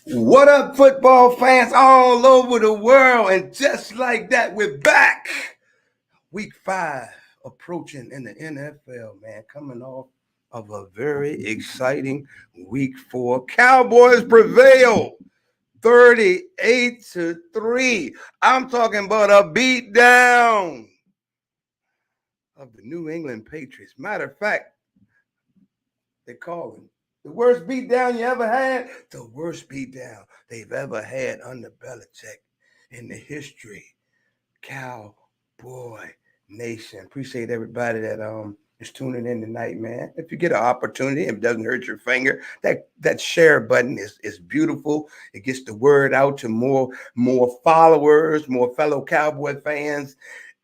What up, football fans all over the world? And just like that, we're back. Week 5 approaching in the NFL, man. Coming off of a very exciting week 4. Cowboys prevail 38-3. I'm talking about a beatdown of the New England Patriots. Matter of fact, they call him the worst beatdown you ever had. The worst beatdown they've ever had under Belichick in the history. Cowboy Nation. Appreciate everybody that is tuning in tonight, man. If you get an opportunity, if it doesn't hurt your finger, that share button is beautiful. It gets the word out to more followers, more fellow Cowboy fans,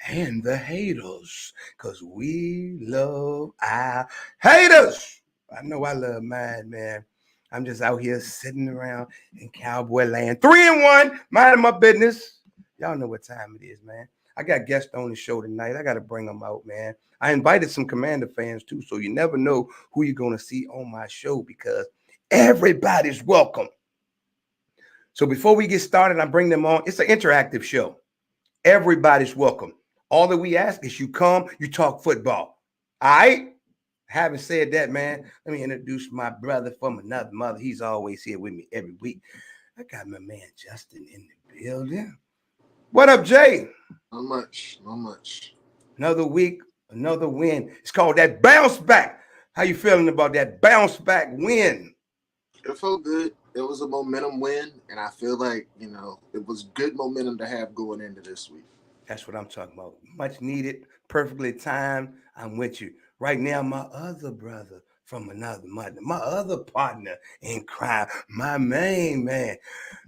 and the haters, because we love our haters. I know I love mine, man. I'm just out here sitting around in Cowboy land. 3-1, minding my business. Y'all know what time it is, man. I got guests on the show tonight. I got to bring them out, man. I invited some Commander fans too, so you never know who you're going to see on my show because everybody's welcome. So before we get started, I bring them on. It's an interactive show. Everybody's welcome. All that we ask is you come, you talk football. All right? Having said that, man, let me introduce my brother from another mother. He's always here with me every week. I got my man Justin in the building. What up, Jay? Not much. Not much. Another week, another win. It's called that bounce back. How you feeling about that bounce back win? It felt good. It was a momentum win, and I feel like, it was good momentum to have going into this week. That's what I'm talking about. Much needed, perfectly timed. I'm with you. Right now, my other brother from another mother, my other partner in crime, my main man.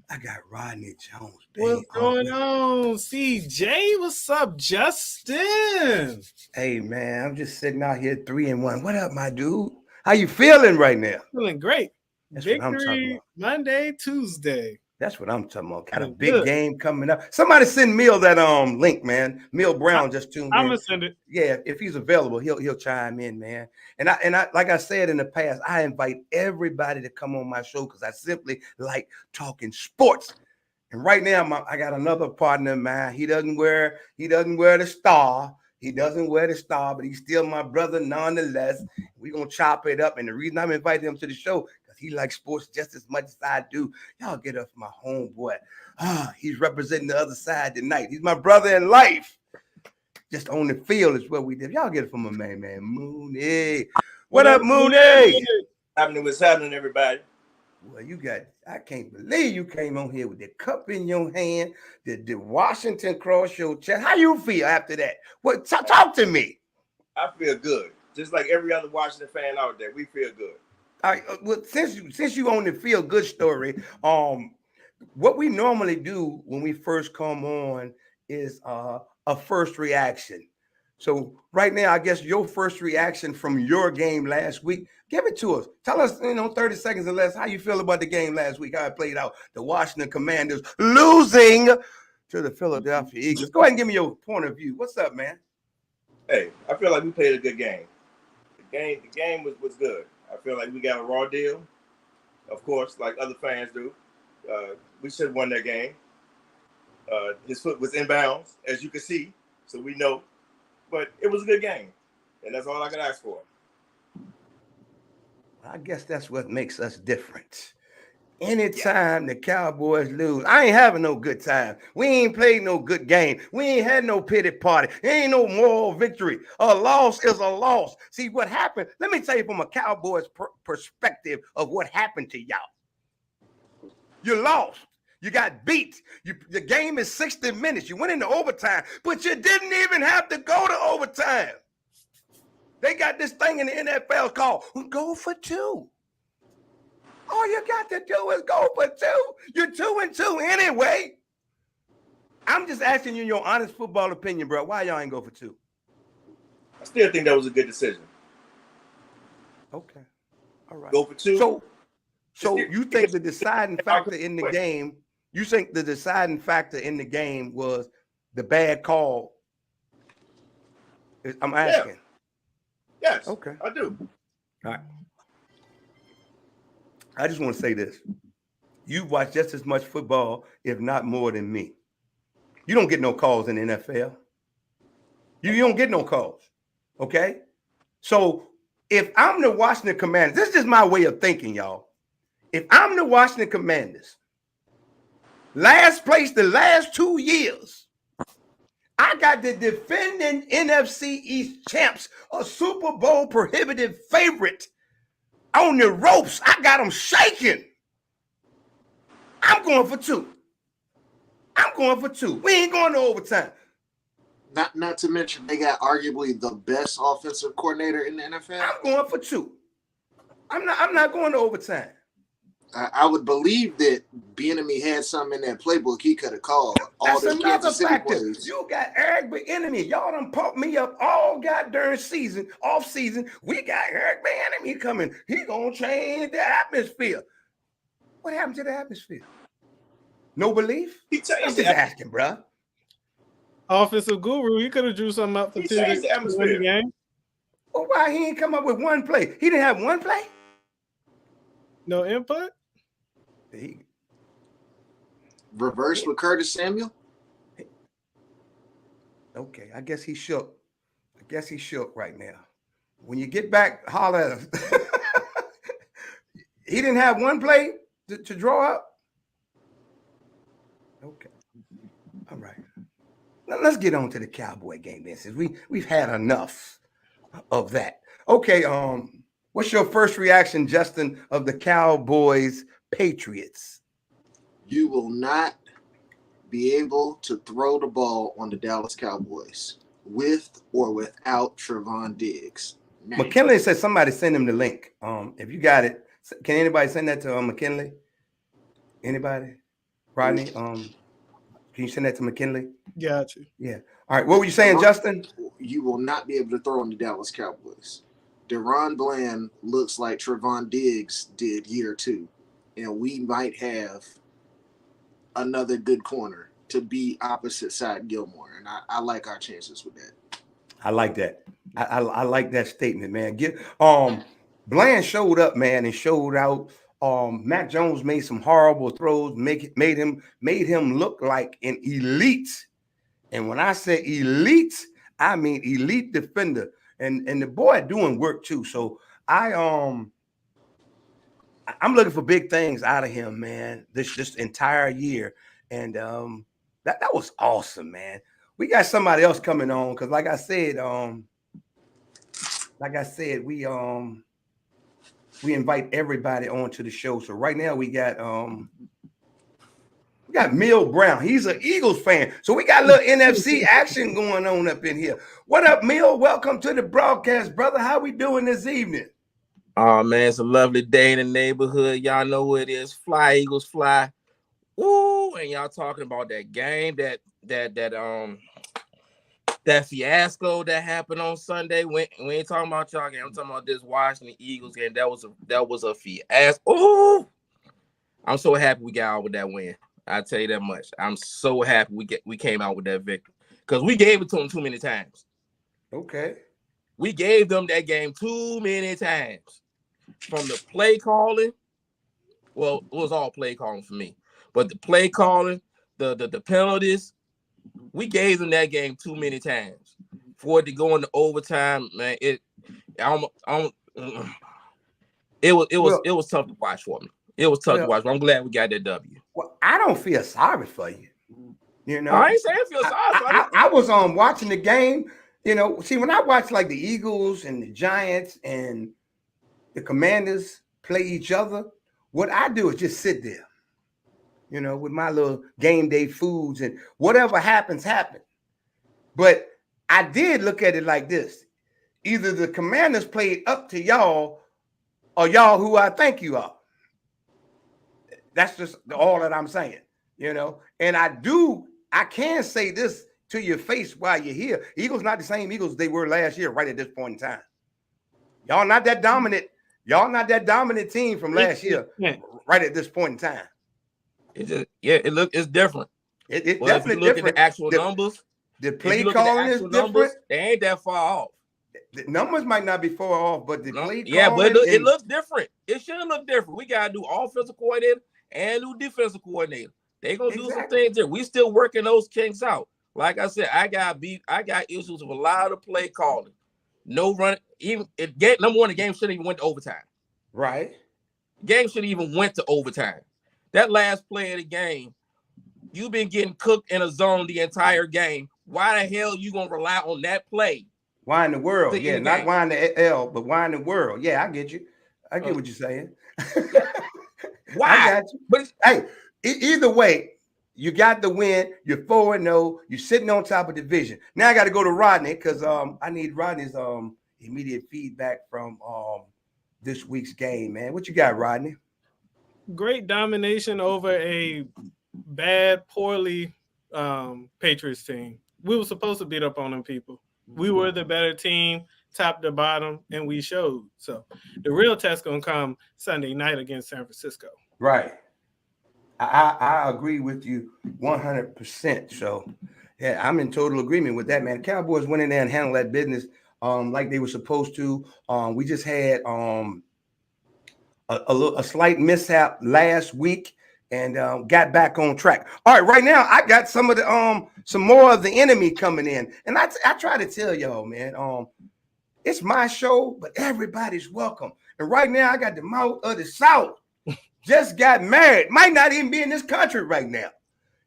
I got Rodney Jones, What's baby. going on, CJ? What's up, Justin? Hey, man, I'm just sitting out here 3-1. What up, my dude? How you feeling right now? Feeling great. That's what I'm talking Victory about. Monday, Tuesday. That's what I'm talking about. Got a Feeling big good. game coming up. Somebody send Mill that link, man. Mill Brown just tuned I'm in. gonna send it. Yeah, if he's available, he'll chime in, man. And I like I said in the past, I invite everybody to come on my show because I simply like talking sports. And right now, I got another partner, man. He doesn't wear the star. He doesn't wear the star, but he's still my brother nonetheless. We're gonna chop it up. And the reason I'm inviting him to the show, because he likes sports just as much as I do. Y'all get off my homeboy. He's representing the other side tonight. He's my brother in life. Just on the field is what we did. Y'all get it from a man, Mooney. What up, Mooney? What's happening, everybody? Well, I can't believe you came on here with the cup in your hand, the Washington cross your chest. How you feel after that? What? Talk to me. I feel good. Just like every other Washington fan out there, we feel good. All right, well, since you on the feel good story, what we normally do when we first come on is a first reaction. So right now, I guess your first reaction from your game last week, give it to us. Tell us, 30 seconds or less, how you feel about the game last week, how it played out. The Washington Commanders losing to the Philadelphia Eagles. Go ahead and give me your point of view. What's up, man? Hey, I feel like we played a good game. The game was good. I feel like we got a raw deal, of course, like other fans do. We should have won that game. His foot was inbounds, as you can see, so we know. But it was a good game, and that's all I can ask for. I guess that's what makes us different. Anytime the Cowboys lose, I ain't having no good time. We ain't played no good game. We ain't had no pity party. There ain't no moral victory. A loss is a loss. See what happened? Let me tell you from a Cowboys perspective of what happened to y'all. You lost. You got beat. The game is 60 minutes. You went into overtime, but you didn't even have to go to overtime. They got this thing in the NFL called go for two. All you got to do is go for two. You're 2-2 anyway. I'm just asking you your honest football opinion, bro. Why y'all ain't go for two? I still think that was a good decision. Okay. All right. Go for two. So you think the deciding factor in the game, was the bad call? I'm asking. Yeah. Yes. Okay. I do. All right. I just want to say this. You watch just as much football, if not more than me. You don't get no calls in the NFL. You don't get no calls. Okay? So if I'm the Washington Commanders, this is just my way of thinking, y'all. If I'm the Washington Commanders, last place the last 2 years, I got the defending NFC East champs, a Super Bowl prohibitive favorite on the ropes. I got them shaking. I'm going for 2. I'm going for 2. We ain't going to overtime. Not to mention they got arguably the best offensive coordinator in the NFL. I'm going for 2. I'm not going to overtime. I would believe that Bieniemy had something in that playbook he could have called. All That's the another Kansas City factor. plays. You got Eric Bieniemy. Y'all done pumped me up all goddamn season, off season. We got Eric Bieniemy coming. He gonna change the atmosphere. What happened to the atmosphere? No belief? He I'm changed just the asking, bro. Offensive guru, he could have drew something up for He two changed the atmosphere. game. Well, why he ain't come up with one play? He didn't have one play? No input. Reverse with Curtis Samuel. Okay, I guess he shook. Right now. When you get back, holler at him. He didn't have one play to draw up? Okay. All right. Now let's get on to the Cowboy game then, since we've had enough of that. Okay, what's your first reaction, Justin, of the Cowboys Patriots? You will not be able to throw the ball on the Dallas Cowboys with or without Trevon Diggs. Now, McKinley said somebody send him the link. If you got it, can anybody send that to McKinley? Anybody? Rodney? Can you send that to McKinley? Got you. Yeah. All right. What were you saying, Justin? you will not be able to throw on the Dallas Cowboys. DeRon Bland looks like Trevon Diggs did year 2, and we might have another good corner to be opposite side Gilmore, and I like our chances with that. I like that. I like that statement, man. Bland showed up, man, and showed out. Mac Jones made some horrible throws, made him look like an elite. And when I say elite, I mean elite defender. And the boy doing work too. So I'm looking for big things out of him, man, this entire year. And that was awesome, man. We got somebody else coming on because, like I said, we invite everybody onto the show. So right now we got Mill Brown. He's an Eagles fan. So we got a little NFC action going on up in here. What up, Mill? Welcome to the broadcast, brother. How we doing this evening? Oh man, it's a lovely day in the neighborhood. Y'all know who it is. Fly, Eagles, fly. Ooh, and y'all talking about that game, that fiasco that happened on Sunday. We ain't talking about y'all game. I'm talking about this Washington Eagles game. That was a fiasco. Ooh, I'm so happy we got out with that win. I tell you that much. I'm so happy we came out with that victory because we gave it to them too many times. Okay. We gave them that game too many times. From the play calling, well, it was all play calling for me, but the play calling, the penalties, we gave them that game too many times. For it to go into overtime, man, it was tough to watch for me. It was tough to watch, but I'm glad we got that W. Well, I don't feel sorry for you. You know, I ain't saying I feel sorry. I was watching the game. You know, see, when I watch like the Eagles and the Giants and the Commanders play each other, what I do is just sit there, you know, with my little game day foods and whatever happens. But I did look at it like this. Either the Commanders played up to y'all or y'all who I think you are. That's just all that I'm saying, you know. And I can say this to your face while you're here. Eagles not the same Eagles they were last year right at this point in time. Y'all not that dominant. Y'all not that dominant team from last year right at this point in time. It's different. It Well, definitely if you look different. at the actual numbers, The play calling is different. They ain't that far off. The numbers might not be far off, but the play Yeah, calling but it looks different. It should look different. We gotta do offensive coordinator and new defensive coordinator. They gonna do some Exactly. things there. We still working those kinks out. Like I said, I got issues with a lot of play calling. No run. Even number one, the game shouldn't even went to overtime. Right. Game shouldn't even went to overtime. That last play of the game, you've been getting cooked in a zone the entire game. Why the hell you gonna rely on that play? Why in the world? To Yeah, end the not game? why in the L, but why in the world? Yeah, I get you. I get what you're saying. Why? I got you. But it's, Hey, either way, you got the win. You're 4-0. You're sitting on top of the division. Now I got to go to Rodney because I need Rodney's immediate feedback from this week's game, man. What you got, Rodney? Great domination over a bad, poorly Patriots team. We were supposed to beat up on them people. We were the better team, top to bottom, and we showed. So the real test gonna come Sunday night against San Francisco. Right. I agree with you 100%. So, yeah, I'm in total agreement with that, man. Cowboys went in there and handled that business like they were supposed to. We just had a slight mishap last week and got back on track. All right, right now I got some of the some more of the enemy coming in, and I try to tell y'all, man, it's my show, but everybody's welcome. And right now I got the mouth of the South. Just got married, might not even be in this country right now.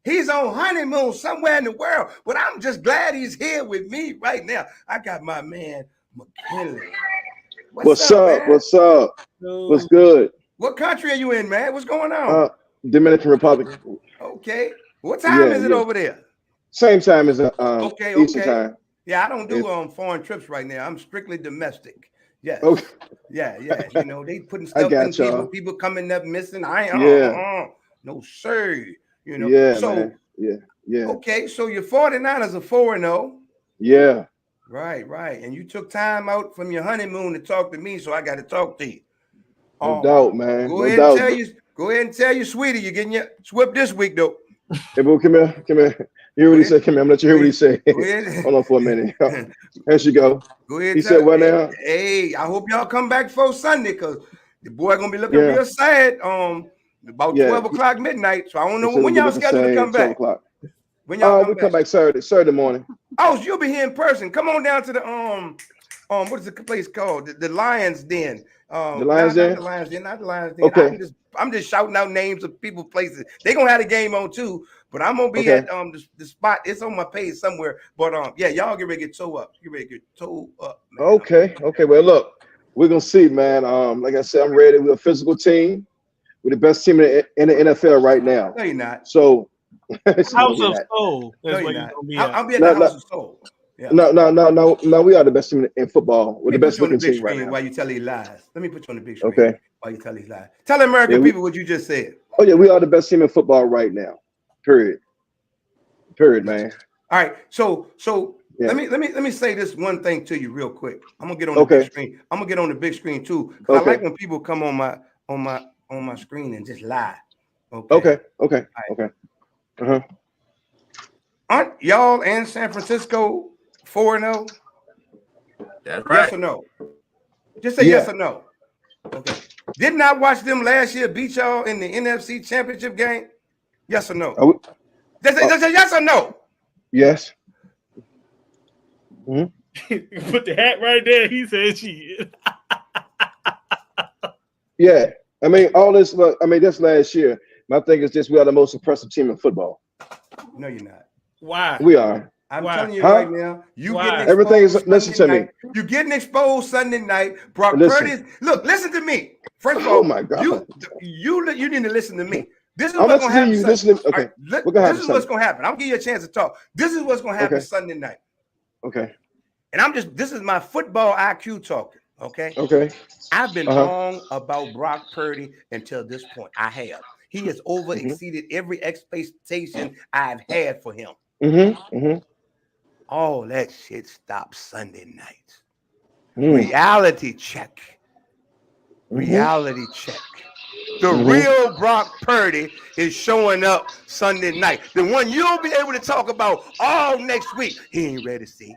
He's on honeymoon somewhere in the world, but I'm just glad he's here with me right now. I got my man McKinley. What's up, up? man? What's up? So, What's good? What country are you in, man? What's going on? Dominican Republic. Okay. What time is it Yeah. over there? Same time as Okay. Eastern time. Yeah, I don't do foreign trips right now. I'm strictly domestic. Yes. Okay. Yeah. You know, they putting I stuff in got y'all. people coming up missing. I ain't no sir. You know. Yeah, So man. Yeah. okay, so your 49ers are 4-0. Yeah. Right. And you took time out from your honeymoon to talk to me, so I got to talk to you. No doubt, man. Go No ahead doubt. and tell you, sweetie, you're getting your swept this week, though. Hey, boo, come here. You hear what he said? Come here. I'm gonna let you hear what he said. Go ahead. Hold on for a minute. There she go. Go ahead. He said what now? Hey, I hope y'all come back for Sunday because the boy gonna be looking Yeah. real sad. About 12 o'clock midnight. So I don't know when y'all scheduled to come back. 12 o'clock. When y'all We come back Saturday morning. Oh, so you'll be here in person. Come on down to the what is the place called? The Lions Den. The Lions Den? Not the Lions Den, not the Lions Den. Okay. I'm just shouting out names of people, places. They gonna have the game on too, but I'm gonna be at the spot. It's on my page somewhere. But yeah, y'all get ready to get toe up. Get ready to get toe up. Man. Okay. Well, look, we're gonna see, man. Like I said, I'm ready. We're a physical team. We're the best team in the NFL right now. No, you're not. So House of Soul. No, That's you're where not. you're gonna be I'll be at. at the House of Soul. Yeah. No. We are the best team in football. We're the best looking team right now. While you tell these lies. Let me put you on the big screen. Okay. While you tell these lies. Tell the American people what you just said. Oh yeah, we are the best team in football right now. Period, man. All right. So Yeah. let me say this one thing to you real quick. I'm gonna get on the big screen. I'm gonna get on the big screen too. I like when people come on my screen and just lie. Okay. Aren't y'all and San Francisco 4-0? that's right. Yes or no? Just say yes or no. Okay. Didn't I watch them last year beat y'all in the NFC Championship game? Yes or no? Just say yes or no. Yes. Put the hat right there. He said she. Yeah. I mean, that's last year. My thing is just we are the most impressive team in football. No, you're not. Why? We are. I'm Why? telling you Huh? right now, you Why? getting exposed Everything is- Sunday listen to me. night. You're getting exposed Sunday night. Brock Listen. Purdy. Look, listen to me. First of Oh all, my God. you need to listen to me. This is I'm what's gonna happen. listening to you. Sunday. Listen. Okay. All right, What gonna this happen is what's Sunday? gonna happen. I'm gonna give you a chance to talk. This is what's gonna happen Okay. Sunday night. Okay. And this is my football IQ talking. Okay. Okay. I've been wrong about Brock Purdy until this point. I have. He has over exceeded every expectation I've had for him. All that shit stops Sunday night. Reality check. Reality check. The real Brock Purdy is showing up Sunday night. The one you'll be able to talk about all next week. He ain't ready, see.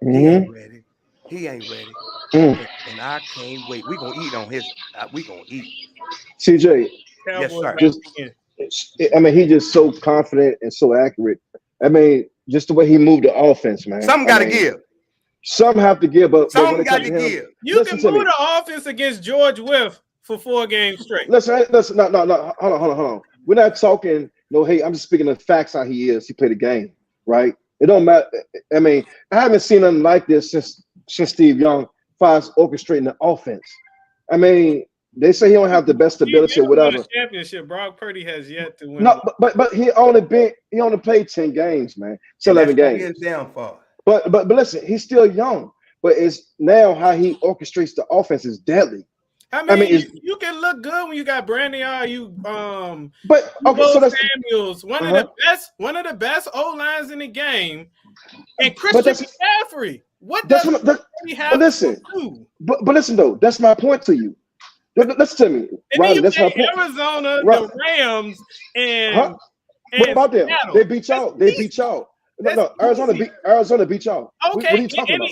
He ain't ready. He ain't ready. And I can't wait. We're gonna eat on his. We're gonna eat. CJ, Yes, Cowboys sir. last Just, weekend. I mean, he's just so confident and so accurate. I mean, just the way he moved the offense, man. Something I got to mean, give. some have to give, but when Something it got comes to to him, give. You listen can to move me. the offense against George Wythe for 4 games straight. Listen, no, hold on. We're not talking. No, hey, I'm just speaking of facts. How he is. He played a game, right? It don't matter. I mean, I haven't seen nothing like this since Steve Young finds orchestrating the offense. I mean, they say he don't have the best ability or They won whatever. a championship. Brock Purdy has yet to win. No, but he only played 10 games, man. It's And 11 that's what he games. is down for. But listen, he's still young. But it's now how he orchestrates the offense is deadly. I mean, it's- you can look good when you got Brandon Ayuk, But okay, so that's Samuels, one of the best O lines in the game, and But Christian that's- McCaffrey. What that's does what that, he but have listen, to do? but listen though, that's my point to you. Listen to me, And then Riley. you That's my play point. Arizona, Right. the Rams, and Huh? What about them? Seattle. They beat y'all. That's They easy. beat y'all. That's No, Arizona easy. beat y'all. Okay, What are you talking about?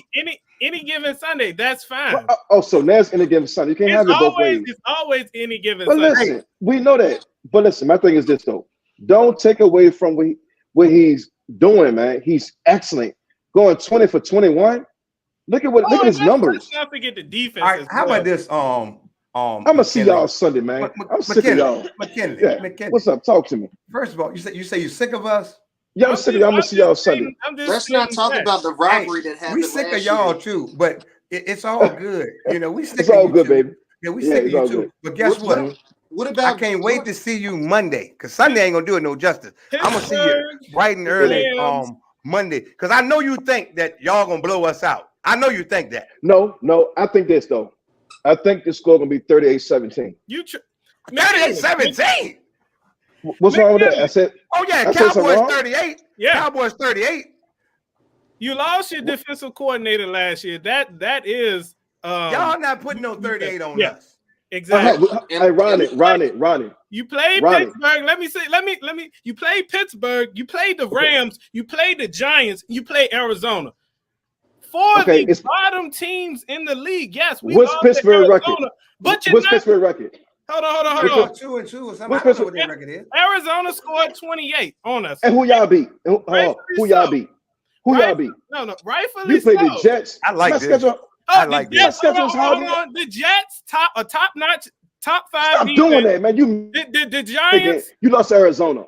any given Sunday, that's fine. Oh, so there's any given Sunday. You can't have it both ways. It's always any given But Sunday. listen, we know that. But listen, my thing is this though. Don't take away from what he's doing, man. He's excellent. Going 20 for 21. Look at his numbers. Let's not forget the defense. All right, as how well. about this? I'm gonna see y'all Sunday, man. I'm sick of y'all. McKinley, Yeah. McKinley. What's up? Talk to me. First of all, you say you're sick of us. Yeah, I'm sick of y'all. I'm gonna see y'all Sunday. Let's not talk about the rivalry that happened. We sick of last y'all year. too, but it's all good. You know, we sick It's of all you good, too. baby. Yeah, we Yeah, sick of it's you all too. good. But guess what? What I about? can't wait to see you Monday, because Sunday ain't gonna do it no justice. I'm gonna see you bright and early Rams. Monday, because I know you think that y'all gonna blow us out. I know you think that. No, I think this though. I think the score gonna be 38-17. 38-17. What's wrong with that? I said, Oh yeah, I said something Cowboys wrong? 38. Yeah, Cowboys 38. you lost your defensive coordinator last year. That is Y'all not putting no 38 on yeah. us. exactly. hey, Ronnie. You played Ronnie. Pittsburgh. Let me. You played Pittsburgh. You played the Rams. You played the Giants. You played Arizona. Four of Okay, the it's- bottom teams in the league. Yes, we What's lost Pittsburgh to record? Arizona, but you're What's not. Pittsburgh record? Hold on. Hold on, 2-2 or something. What's I don't know Pittsburgh- what their record is. Arizona scored 28 on us. And who y'all beat? Who y'all so. beat? Who y'all beat? No, rightfully You played so. the Jets. I like My this. schedule- I Oh, like the this. Jets. Hold schedule's on. hard. The Jets, top notch, top 5 Stop defense. doing that, man. You The Giants. you lost to Arizona.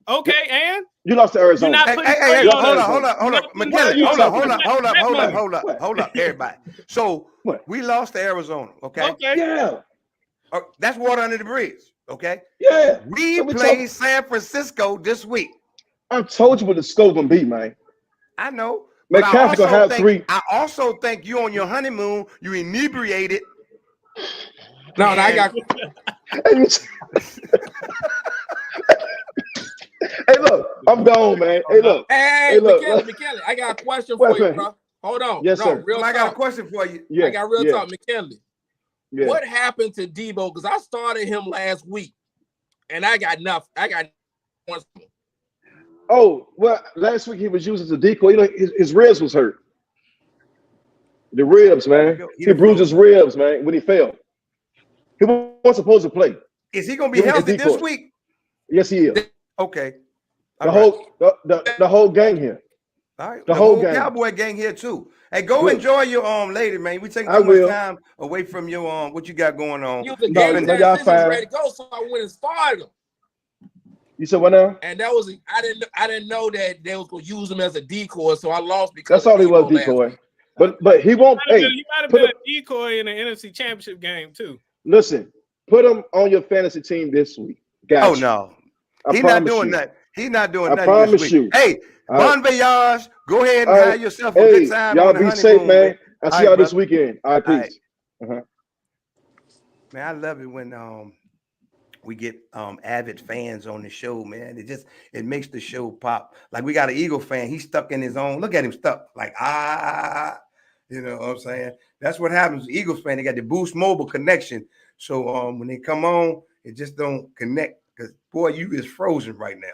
Okay, and You lost to Arizona. You're not Hey, putting hey, pressure on hold us. on, What McKinley, are you hold talking up, about? hold up, everybody. So What? we lost to Arizona, okay? Okay. Yeah. That's water under the bridge, okay? Yeah. We Let me play talk- San Francisco this week. I told you what the scope gonna be, man. I know. But McCaffrey gonna have 3. I also think you on your honeymoon, you inebriated. No, I got Hey, look, I'm gone, man. Hey, look. Hey, look, McKinley, I got a question What, for you, man? bro. Hold on. Yes, no, sir. Real I got a talk. question for you. Yeah. I got real yeah, talk, McKinley. Yeah. What happened to Debo? Because I started him last week, and I got nothing. I got one. Oh, well, last week he was used as a decoy. You know, his ribs was hurt. The ribs, man. He bruised his ribs, man, when he fell. He wasn't supposed to play. Is he gonna be He was a healthy this decoy. week? Yes, he is. Okay. The All right. whole whole gang here. All right. the The whole whole gang. Cowboy gang here too. Hey, go Good. enjoy your lady, man. We take I too much will. time away from your what you got going on. He was a No, game no, y'all transition fine. ready to go, so I went and started him. You said what now? And that was I didn't know that they was gonna use him as a decoy, so I lost because That's all he of was, Debo last decoy. week. But he won't. Hey, He might have put been him, a decoy in the NFC Championship game too. listen. Put him on your fantasy team this week. Got Oh you. no. I He's not promise doing you. that. He's not doing I nothing promise this week. you. Hey, All right. bon voyage. Go ahead and All right. have yourself a Hey, good time. y'all on the be honeymoon, safe, man. I see All y'all right, this brother. weekend. All right, All right. peace. Uh-huh. Man, I love it when we get avid fans on the show, man. It makes the show pop. Like we got an Eagle fan, he's stuck in his own. Look at him stuck. Like you know what I'm saying? That's what happens. Eagles fan, they got the Boost Mobile connection. So when they come on, it just don't connect because boy, you is frozen right now.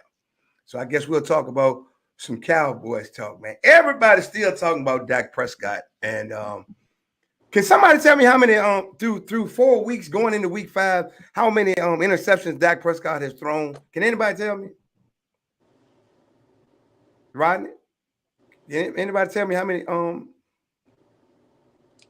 So I guess we'll talk about some Cowboys talk, man. Everybody's still talking about Dak Prescott, and Can somebody tell me how many through 4 weeks going into week 5, how many interceptions Dak Prescott has thrown? Can anybody tell me? Rodney? Anybody tell me how many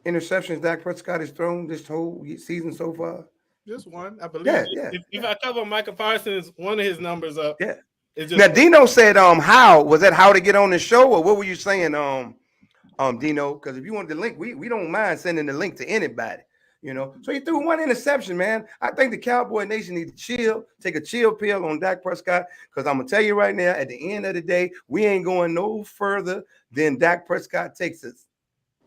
interceptions Dak Prescott has thrown this whole season so far? Just one, I believe. Yeah, If I cover Micah Parsons, one of his numbers up. Yeah. It's just Now Dino said how was that how to get on the show, or what were you saying, Dino? Because if you want the link, we don't mind sending the link to anybody, you know. So he threw one interception, man. I think the Cowboy Nation need to chill, take a chill pill on Dak Prescott, because I'm gonna tell you right now, at the end of the day, we ain't going no further than Dak Prescott takes us,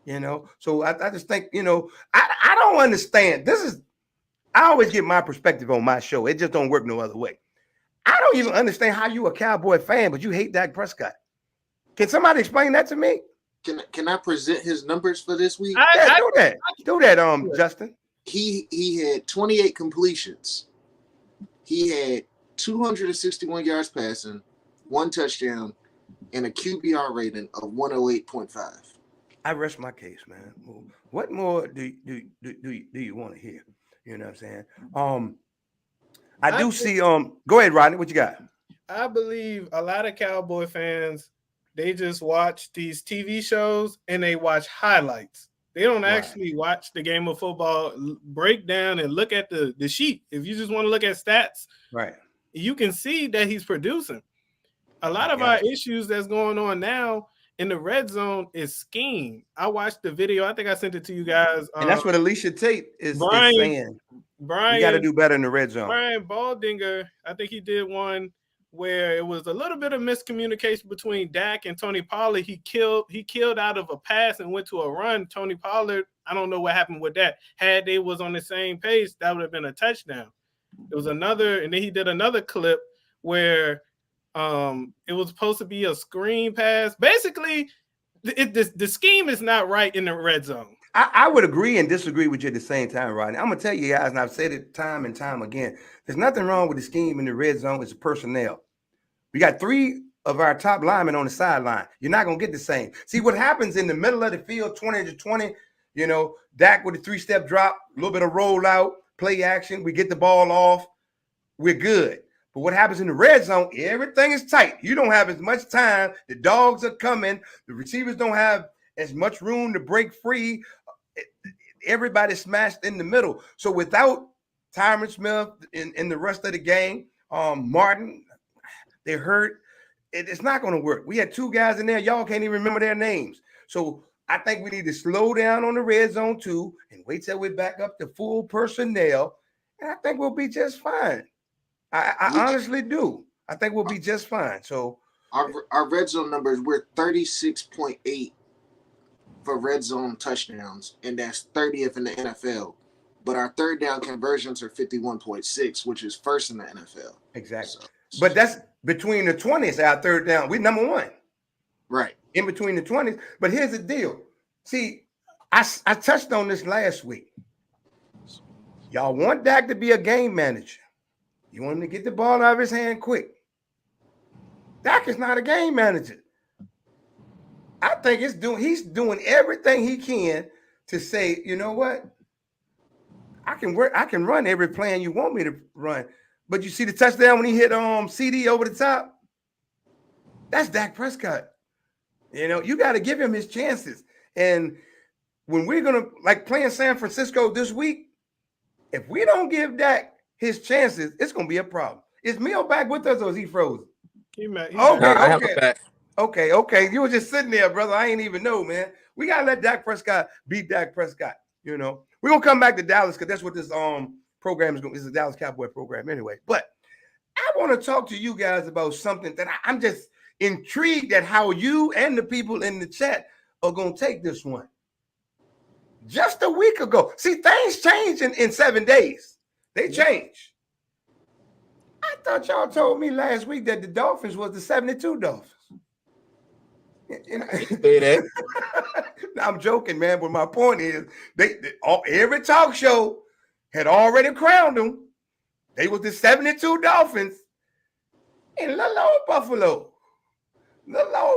you know. So I just think, you know, I don't understand. I always get my perspective on my show. It just don't work no other way. I don't even understand how you a Cowboy fan, but you hate Dak Prescott. Can somebody explain that to me? Can I present his numbers for this week? Do that, Justin. He had 28 completions. He had 261 yards passing, 1 touchdown, and a QBR rating of 108.5. I rest my case, man. What more do you want to hear? You know what I'm saying? I do see. Go ahead, Rodney. What you got? I believe a lot of Cowboy fans, they just watch these TV shows and they watch highlights. They don't actually watch the game of football, break down and look at the sheet. If you just want to look at stats, right, you can see that he's producing. A lot of our issues that's going on now in the red zone is scheme. I watched the video. I think I sent it to you guys. And that's what Alicia Tate is saying. Brian, you got to do better in the red zone. Brian Baldinger, I think he did one where it was a little bit of miscommunication between Dak and Tony Pollard. He killed out of a pass and went to a run. Tony Pollard, I don't know what happened with that. Had they was on the same page, that would have been a touchdown. It was another, and then he did another clip where it was supposed to be a screen pass. Basically, the scheme is not right in the red zone. I would agree and disagree with you at the same time, Rodney. I'm going to tell you guys, and I've said it time and time again, there's nothing wrong with the scheme in the red zone. It's the personnel. We got 3 of our top linemen on the sideline. You're not going to get the same. See, what happens in the middle of the field, 20-20, you know, Dak with a 3-step drop, a little bit of rollout, play action. We get the ball off. We're good. But what happens in the red zone, everything is tight. You don't have as much time. The dogs are coming. The receivers don't have as much room to break free. Everybody's smashed in the middle. So without Tyron Smith in the rest of the game, Martin, they're hurt. It's not going to work. We had 2 guys in there. Y'all can't even remember their names. So I think we need to slow down on the red zone too and wait till we're back up to full personnel. And I think we'll be just fine. I honestly do. I think we'll be just fine. So our red zone numbers, we're 36.8 for red zone touchdowns, and that's 30th in the NFL. But our third down conversions are 51.6, which is first in the NFL. Exactly. But that's between the 20s, our third down. We're number 1. Right. In between the 20s. But here's the deal. See, I touched on this last week. Y'all want Dak to be a game manager. You want him to get the ball out of his hand quick. Dak is not a game manager. I think he's doing everything he can to say, you know what? I can run every plan you want me to run. But you see the touchdown when he hit CD over the top? That's Dak Prescott. You know, you got to give him his chances. And when we're going to, like playing San Francisco this week, if we don't give Dak his chances, it's going to be a problem. Is Mio back with us or is he frozen? Okay. You were just sitting there, brother. I ain't even know, man. We got to let Dak Prescott beat Dak Prescott. You know, we're going to come back to Dallas because that's what this program is going to be. It's a Dallas Cowboy program anyway. But I want to talk to you guys about something that I'm just intrigued at how you and the people in the chat are going to take this one. Just a week ago. See, things change in 7 days. They change. I thought y'all told me last week that the Dolphins was the 72 Dolphins. You know, say that. I'm joking, man, but my point is every talk show had already crowned them. They was the 72 Dolphins. And little old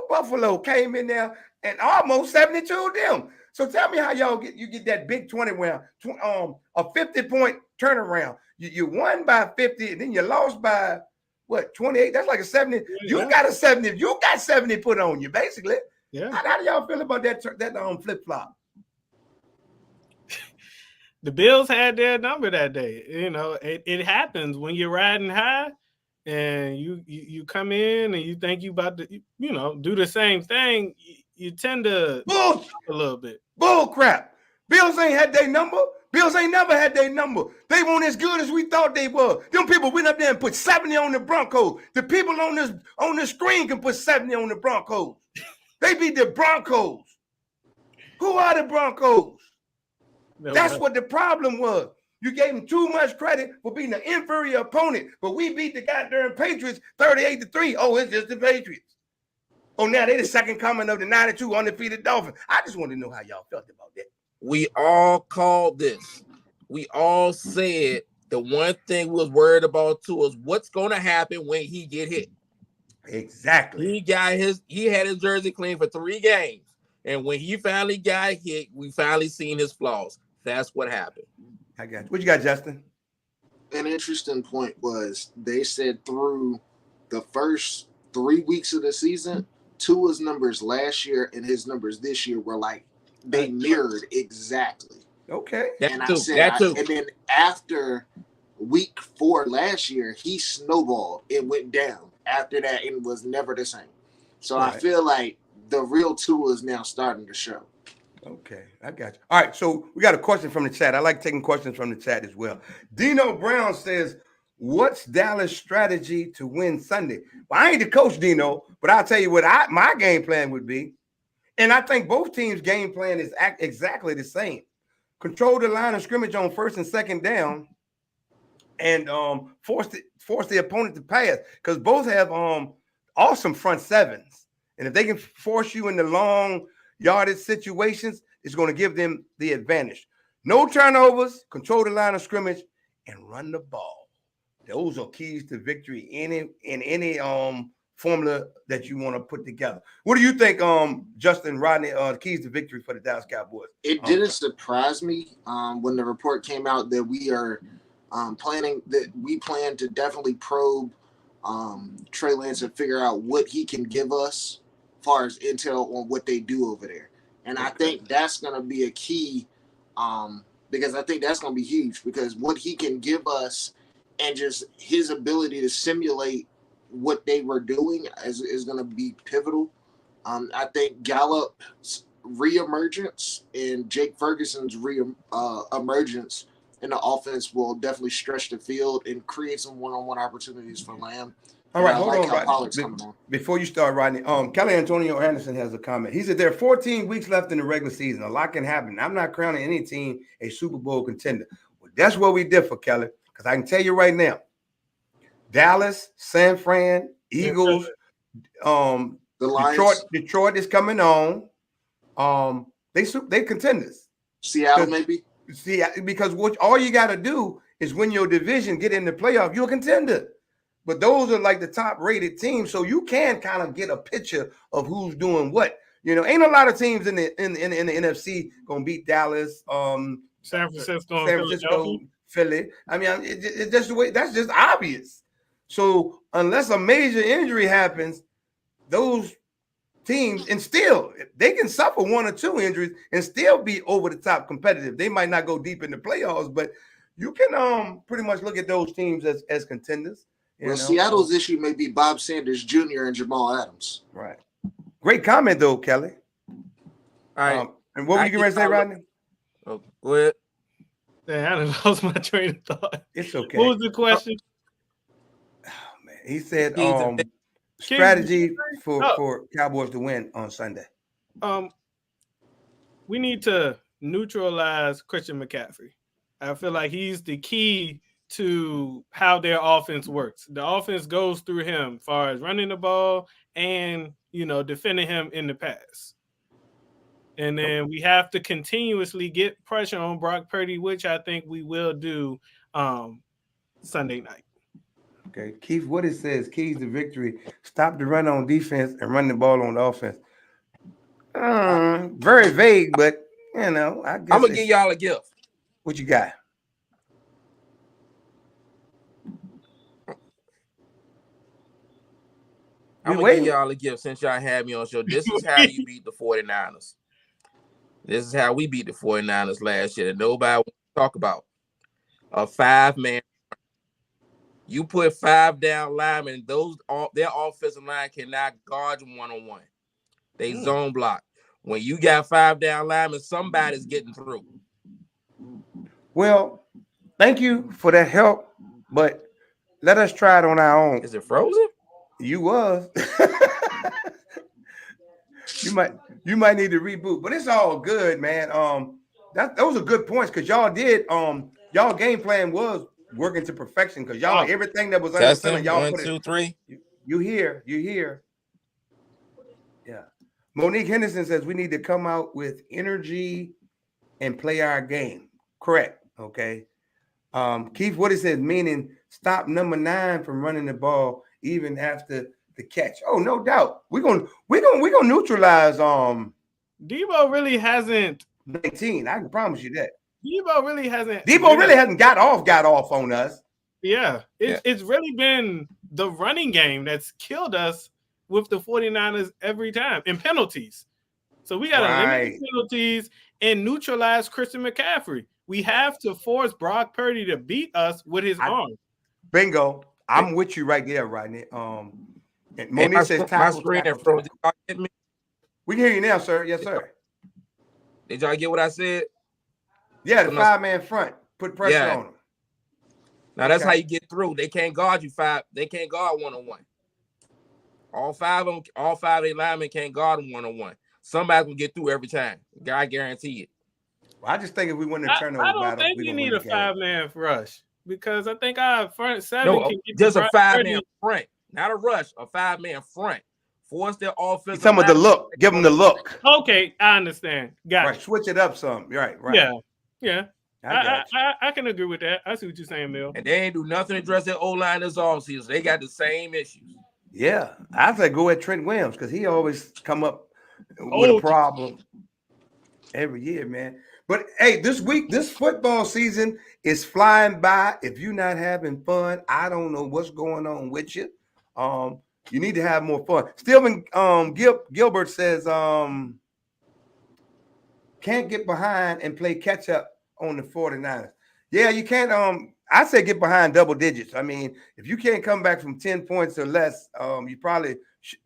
Buffalo came in there and almost 72 them. So tell me how y'all get that big 20 round, a 50-point turnaround. You won by 50, and then you lost by what 28? That's like a 70. You got a 70. You got 70 put on you, basically. Yeah. How do y'all feel about that flip flop? The Bills had their number that day. You know, it happens when you're riding high, and you come in and you think you about to do the same thing. You tend to Bull a little bit. Bull crap. Bills ain't had their number. Bills ain't never had their number. They weren't as good as we thought they were. Them people went up there and put 70 on the Broncos. The people on this screen can put 70 on the Broncos. They beat the Broncos. Who are the Broncos? That's what the problem was. You gave them too much credit for being an inferior opponent, but we beat the goddamn Patriots 38-3. Oh, it's just the Patriots. Oh, now they the second coming of the 92 undefeated Dolphins. I just want to know how y'all felt about that. We all called this. We all said the one thing we was worried about too is what's going to happen when he get hit. Exactly. He had his jersey clean for 3 games, and when he finally got hit, we finally seen his flaws. That's what happened. I got you. What you got, Justin? An interesting point was they said through the first 3 weeks of the season, Tua's numbers last year and his numbers this year were like they mirrored exactly. Okay. And then after week 4 last year, he snowballed. It went down. After that, it was never the same. So right. I feel like the real Tua is now starting to show. Okay, I got you. All right, so we got a question from the chat. I like taking questions from the chat as well. Dino Brown says, what's Dallas' strategy to win Sunday? Well, I ain't the coach, Dino, but I'll tell you what my game plan would be. And I think both teams' game plan is exactly the same. Control the line of scrimmage on first and second down and force the opponent to pass, because both have awesome front sevens. And if they can force you into long yardage situations, it's going to give them the advantage. No turnovers, control the line of scrimmage, and run the ball. Those are keys to victory in any formula that you want to put together. What do you think, Justin, Rodney, keys to victory for the Dallas Cowboys? It didn't surprise me when the report came out that we are plan to definitely probe Trey Lance and figure out what he can give us as far as intel on what they do over there. And I think that's going to be a key because I think that's going to be huge, because what he can give us and just his ability to simulate what they were doing is going to be pivotal. I think Gallup's reemergence and Jake Ferguson's emergence in the offense will definitely stretch the field and create some one-on-one opportunities for Lamb. All right, hold on, Rodney. Before you start, Rodney, Kelly Antonio Anderson has a comment. He said there are 14 weeks left in the regular season. A lot can happen. I'm not crowning any team a Super Bowl contender. Well, that's where we differ, Kelly, because I can tell you right now, Dallas, San Fran, Eagles, the Lions. Detroit is coming on. They contenders. Seattle maybe. See, because all you got to do is win your division, get in the playoff. You're a contender. But those are like the top-rated teams, so you can kind of get a picture of who's doing what. You know, ain't a lot of teams in the NFC gonna beat Dallas, San Francisco, Philly. I mean, it's just the way. That's just obvious. So unless a major injury happens, those teams, and still they can suffer 1 or 2 injuries and still be over the top competitive. They might not go deep in the playoffs, but you can pretty much look at those teams as contenders. Well, Seattle's issue may be Bob Sanders Jr. and Jamal Adams. Right. Great comment, though, Kelly. All right. And what were you going to say, Rodney? Oh, go ahead. I lost my train of thought. It's okay. What was the question? Oh, man. He said strategy for Cowboys to win on Sunday. We need to neutralize Christian McCaffrey. I feel like he's the key to how their offense works. The offense goes through him as far as running the ball and, defending him in the pass. And then we have to continuously get pressure on Brock Purdy, which I think we will do Sunday night. Okay. Keith, what it says, keys to victory, stop the run on defense and run the ball on the offense. Very vague, but you know, I guess I'm gonna give y'all a gift. what you got. I'm We gonna give waiting. y'all a gift since y'all had me on show. This is how you beat the 49ers. This is how we beat the 49ers last year that nobody wants to talk about. A 5-man. You put 5 down linemen, their offensive line cannot guard you one-on-one. They zone block. When you got 5 down linemen, somebody's getting through. Well, thank you for that help, but let us try it on our own. Is it frozen? You was. you might need to reboot, but it's all good, man. Those are good points because y'all did y'all game plan was working to perfection because y'all everything that was under the ceiling, Testing. y'all 1, put 2, it. 3. You hear. Yeah. Monique Henderson says we need to come out with energy and play our game. Correct. Okay. Keith, what it says, meaning stop number 9 from running the ball even after the catch. Oh, no doubt. We're gonna neutralize Debo really hasn't 19. I can promise you that. Debo really hasn't got off on us. Yeah. It's really been the running game that's killed us with the 49ers every time in penalties. So we got to eliminate penalties and neutralize Christian McCaffrey. We have to force Brock Purdy to beat us with his arm. Bingo. I'm with you right there, Rodney. And Monique my, says my screen is frozen. Did y'all get me? We can hear you now, sir. Yes, sir. Did y'all get what I said? Yeah, the 5-man front. Put pressure on them. Now that's how you get through. They can't guard you 5. They can't guard one-on-one. All 5 of their linemen can't guard them one-on-one. Somebody's gonna get through every time. I guarantee it. Well, I just think if we win the turnover I don't battle, think we need a 5-man rush because I think our front 7 can get just a 5-man front, not a rush. A 5-man front. Force their offense. Some of the look. Give them the look. Okay, I understand. Got right. Switch it up some. Right. Yeah. I can agree with that. I see what you're saying, Bill. And they ain't do nothing to address their O-line this offseason. They got the same issues. Yeah, I say go at Trent Williams because he always come up with a problem every year, man. But hey, this football season is flying by. If you're not having fun, I don't know what's going on with you. You need to have more fun. Stephen Gilbert says can't get behind and play catch up on the 49ers. Yeah, you can't. I say get behind double digits. I mean, if you can't come back from 10 points or less, you're probably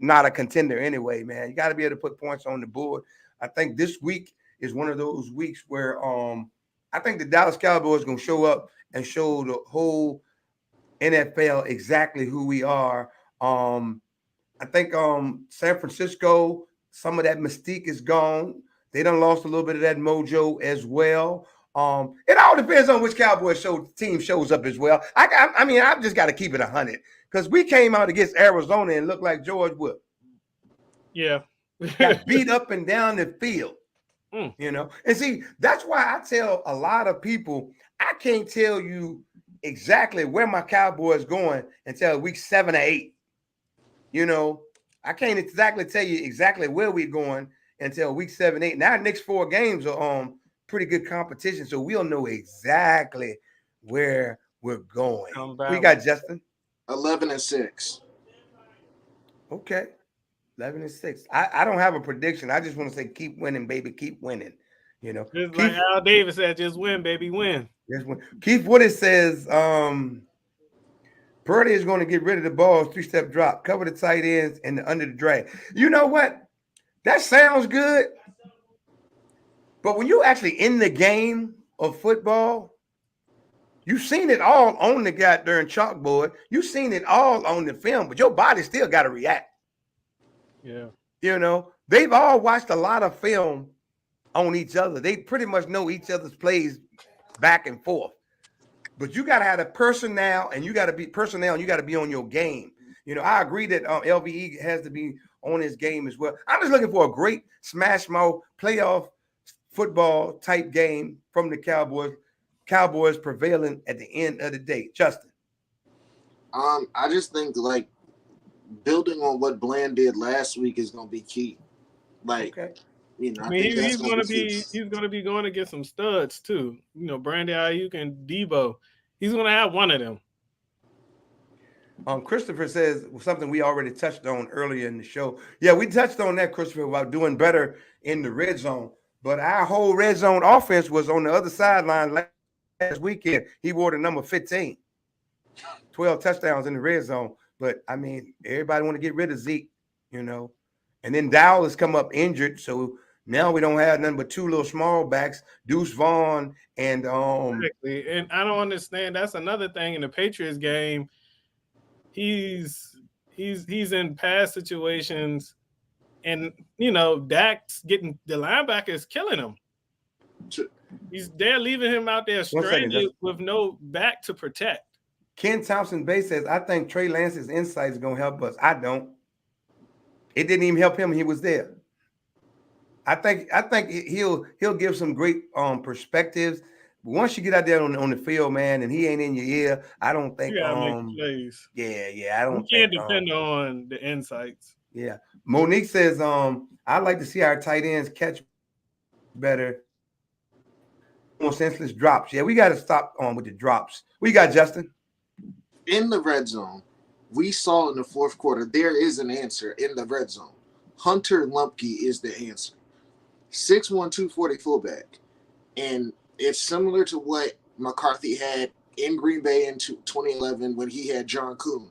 not a contender anyway, man. You got to be able to put points on the board. I think this week is one of those weeks where I think the Dallas Cowboys going to show up and show the whole NFL exactly who we are. I think San Francisco, some of that mystique is gone. They done lost a little bit of that mojo as well. It all depends on which Cowboys team shows up as well. I mean, I've just got to keep it 100 because we came out against Arizona and looked like George Wood. Yeah. Got beat up and down the field, you know. And see, that's why I tell a lot of people, I can't tell you exactly where my Cowboys going until week 7 or 8. You know, I can't exactly tell you exactly where we're going until week 7, 8. Now, next 4 games are pretty good competition, so we'll know exactly where we're going. We got Justin 11-6. Okay, 11-6. I don't have a prediction. I just want to say keep winning, baby, keep winning. You know, just like Al Davis said, just win, baby, win. Just win. Keith, what it says, Purdy is going to get rid of the ball, 3-step drop, cover the tight ends and the under the drag. You know what? That sounds good. But when you're actually in the game of football, you've seen it all on the goddamn chalkboard. You've seen it all on the film, but your body still got to react. Yeah. You know, they've all watched a lot of film on each other. They pretty much know each other's plays back and forth. But you got to have the personnel, and you got to be on your game. You know, I agree that LVE has to be on his game as well. I'm just looking for a great smash mouth playoff football type game from the Cowboys. Cowboys prevailing at the end of the day. Justin. I just think like building on what Bland did last week is going to be key. Like You know, I I mean, think that's he's gonna gonna be be key. he's gonna be going against some studs too. You know, Brandon Ayuk and Debo. He's gonna have one of them. Christopher says something we already touched on earlier in the show. Yeah, we touched on that, Christopher, about doing better in the red zone. But our whole red zone offense was on the other sideline last weekend. He wore the number 15, 12 touchdowns in the red zone. But I mean, everybody want to get rid of Zeke, you know. And then Dowell has come up injured, so now we don't have nothing but two little small backs, Deuce Vaughn and Exactly. And I don't understand. That's another thing in the Patriots game. He's in pass situations, and you know, Dak's getting the linebackers killing him. They're leaving him out there 1 second, stranded Justin. with no back to protect. Ken Thompson Bay says, I think Trey Lance's insight is going to help us. I don't. It didn't even help him when he was there. I think he'll give some great perspectives. But once you get out there on the field, man, and he ain't in your ear, I don't think You gotta make the plays. yeah, I You don't can't think depend on the insights. yeah. Monique says, I'd like to see our tight ends catch better on senseless drops. Yeah, we got to stop with the drops. What you got, Justin? In the red zone, we saw in the fourth quarter, there is an answer in the red zone. Hunter Lumpke is the answer. 6'1", 240 fullback. And it's similar to what McCarthy had in Green Bay in 2011 when he had John Kuhn.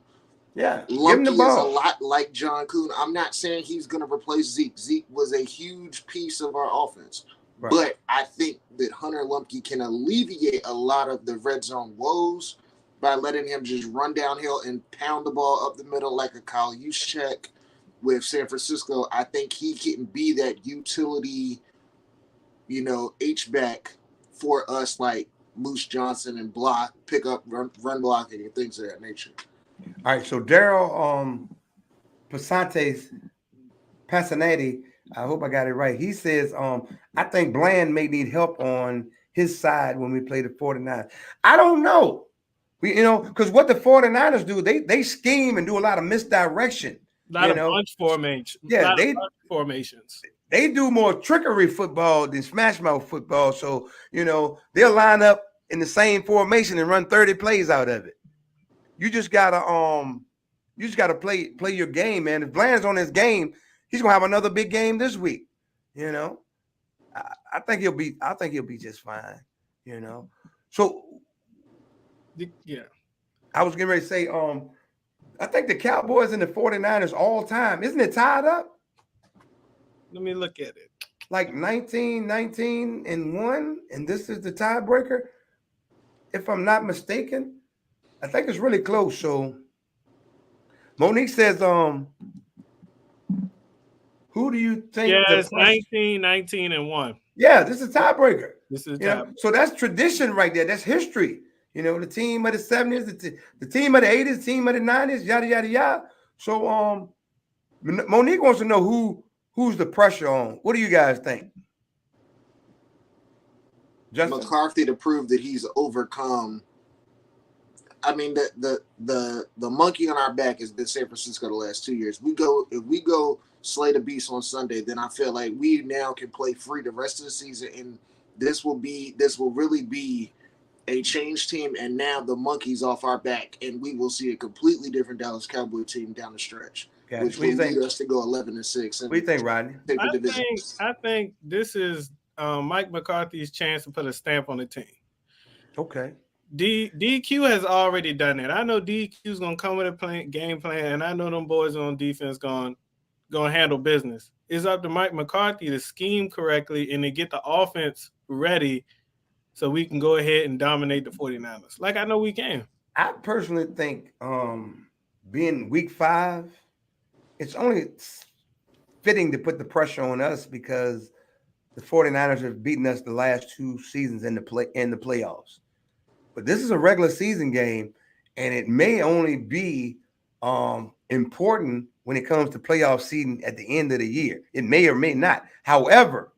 Yeah, give him the Lumpke is a ball. lot like John Kuhn. I'm not saying he's going to replace Zeke. Zeke was a huge piece of our offense. Right. But I think that Hunter Lumpke can alleviate a lot of the red zone woes by letting him just run downhill and pound the ball up the middle like a Kyle Juszczyk with San Francisco. I think he can be that utility, you know, H-back for us, like Moose Johnson, and block, pick up, run blocking and things of that nature. All right, so Daryl Passanetti, I hope I got it right. He says, I think Bland may need help on his side when we play the 49ers. I don't know. Because what the 49ers do, they scheme and do a lot of misdirection. A lot of bunch formations. Yeah, bunch formations. They do more trickery football than smash mouth football. So, they'll line up in the same formation and run 30 plays out of it. You just gotta play your game, man. If Bland's on his game, he's gonna have another big game this week. I think he'll be just fine. So yeah, I was getting ready to say, I think the Cowboys and the 49ers all time, isn't it tied up? Let me look at it. Like 19-1, and this is the tiebreaker, if I'm not mistaken. I think it's really close. So Monique says, who do you think? Yeah, it's 19-1. Yeah, this is a tiebreaker. This is so that's tradition right there. That's history. The team of the 70s, the team of the 80s, the team of the 90s, yada yada yada. So Monique wants to know who's the pressure on. What do you guys think? Justin? McCarthy to prove that he's overcome. I mean, the monkey on our back has been San Francisco the last 2 years. If we go slay the beast on Sunday, then I feel like we now can play free the rest of the season, and this will really be a changed team. And now the monkey's off our back, and we will see a completely different Dallas Cowboy team down the stretch, which will lead us to go 11-6. What do you think, Rodney? I think this is Mike McCarthy's chance to put a stamp on the team. Okay. DQ has already done it. I know DQ's gonna come with a game plan, and I know them boys on defense gonna handle business. It's up to Mike McCarthy to scheme correctly and to get the offense ready so we can go ahead and dominate the 49ers. Like I know we can. I personally think being week 5, it's only fitting to put the pressure on us because the 49ers have beaten us the last 2 seasons in the playoffs. But this is a regular season game, and it may only be important when it comes to playoff seeding at the end of the year. It may or may not. However,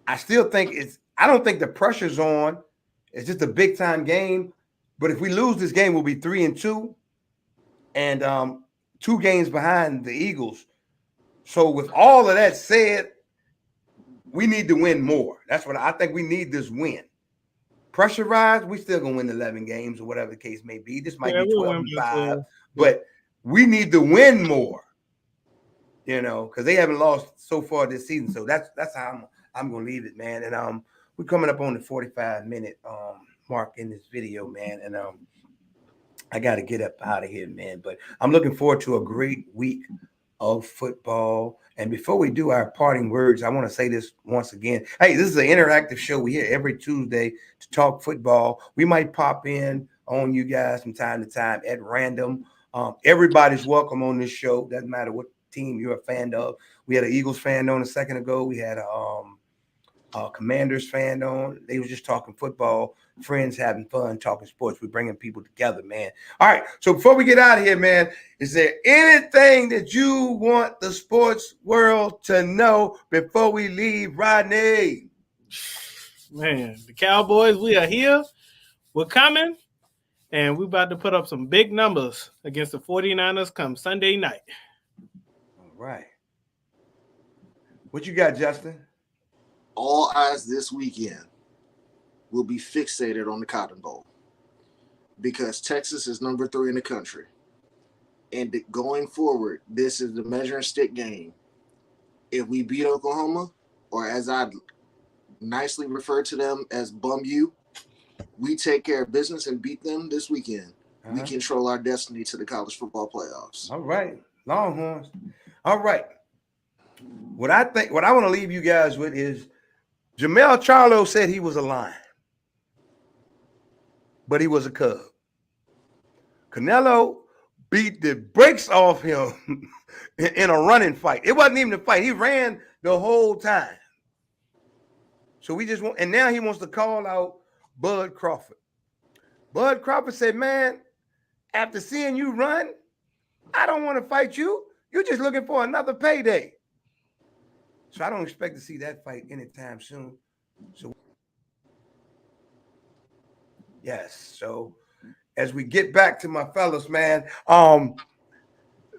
I still think I don't think the pressure's on. It's just a big time game. But if we lose this game, we'll be 3-2 and 2 games behind the Eagles. So with all of that said, we need to win more. That's what I think. We need this win. Pressurized, we still gonna win 11 games or whatever the case may be. This might be we'll 12 win and by 5, 12. but we need to win more. Because they haven't lost so far this season. So that's how I'm gonna leave it, man. And we're coming up on the 45-minute mark in this video, man. And I got to get up out of here, man. But I'm looking forward to a great week of football. And before we do our parting words, I want to say this once again. Hey, this is an interactive show. We're here every Tuesday to talk football. We might pop in on you guys from time to time at random. Everybody's welcome on this show. Doesn't matter what team you're a fan of. We had an Eagles fan on a second ago. We had a Commanders fan on. They were just talking football, friends having fun, talking sports. We're bringing people together, man. All right, so before we get out of here, man, is there anything that you want the sports world to know before we leave, Rodney? Man, the Cowboys, we are here. We're coming. And we're about to put up some big numbers against the 49ers come Sunday night. All right. What you got, Justin? All eyes this weekend will be fixated on the Cotton Bowl because Texas is number 3 in the country. And going forward, this is the measuring stick game. If we beat Oklahoma, or as I nicely refer to them as bum you, we take care of business and beat them this weekend. We control our destiny to the college football playoffs. All right. Longhorns. All right. What I want to leave you guys with is Jamel Charlo said he was a Lion, but he was a Cub. Canelo beat the brakes off him in a running fight. It wasn't even a fight. He ran the whole time. So we just want, and now he wants to call out Bud Crawford. Bud Crawford said, man, after seeing you run, I don't want to fight you. You're just looking for another payday. So I don't expect to see that fight anytime soon. So yes. So as we get back to my fellas, man,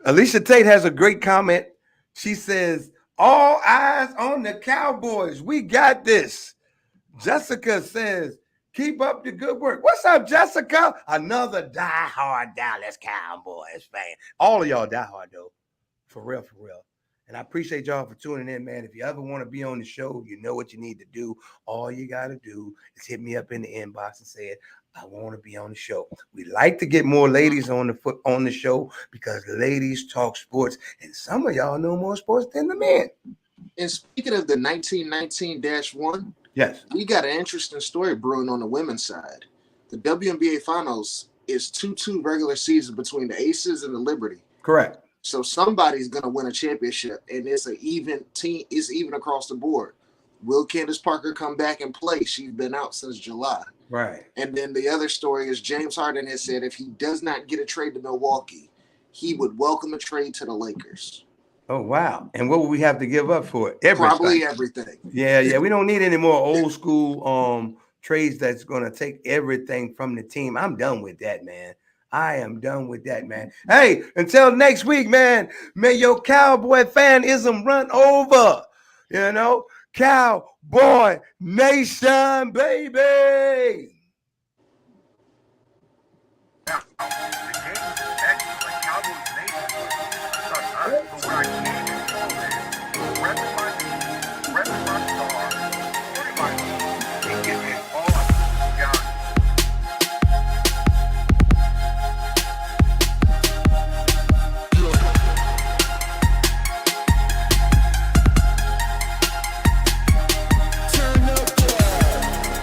Alicia Tate has a great comment. She says, all eyes on the Cowboys. We got this. Jessica says, keep up the good work. What's up, Jessica? Another diehard Dallas Cowboys fan. All of y'all diehard, though. For real, for real. And I appreciate y'all for tuning in, man. If you ever want to be on the show, you know what you need to do. All you got to do is hit me up in the inbox and say, I want to be on the show. We like to get more ladies on the show because ladies talk sports. And some of y'all know more sports than the men. And speaking of the 1919-1, yes, we got an interesting story brewing on the women's side. The WNBA Finals is 2-2 regular season between the Aces and the Liberty. Correct. So somebody's going to win a championship, and it's an even team. It's even across the board. Will Candace Parker come back and play? She's been out since July. Right. And then the other story is James Harden has said if he does not get a trade to Milwaukee, he would welcome a trade to the Lakers. Oh, wow. And what would we have to give up for it? Everything. Probably everything. Yeah. We don't need any more old school trades that's going to take everything from the team. I'm done with that, man. I am done with that, man. Hey, until next week, man, may your Cowboy fanism run over. Cowboy Nation, baby.